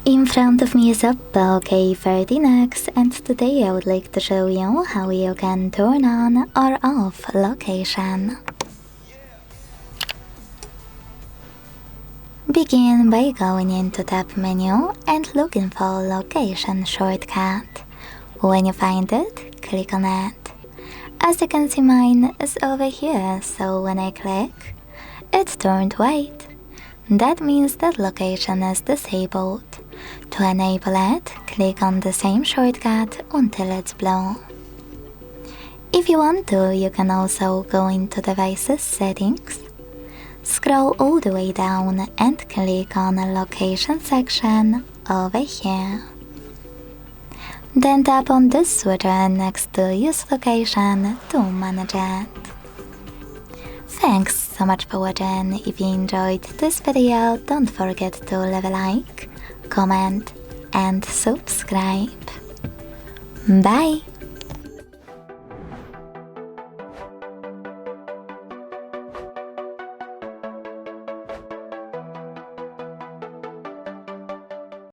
In front of me is OPPO K13x, and today I would like to show you how you can turn on or off location. Begin by going into Tab menu and looking for Location shortcut. When you find it, click on it. As you can see, mine is over here, so when I click, it turned white. That means that location is disabled. To enable it, click on the same shortcut until it's blue. If you want to, you can also go into Devices Settings, scroll all the way down and click on the Location section over here. Then tap on this switcher next to Use Location to manage it. Thanks so much for watching. If you enjoyed this video, don't forget to leave a like, comment and subscribe. Bye!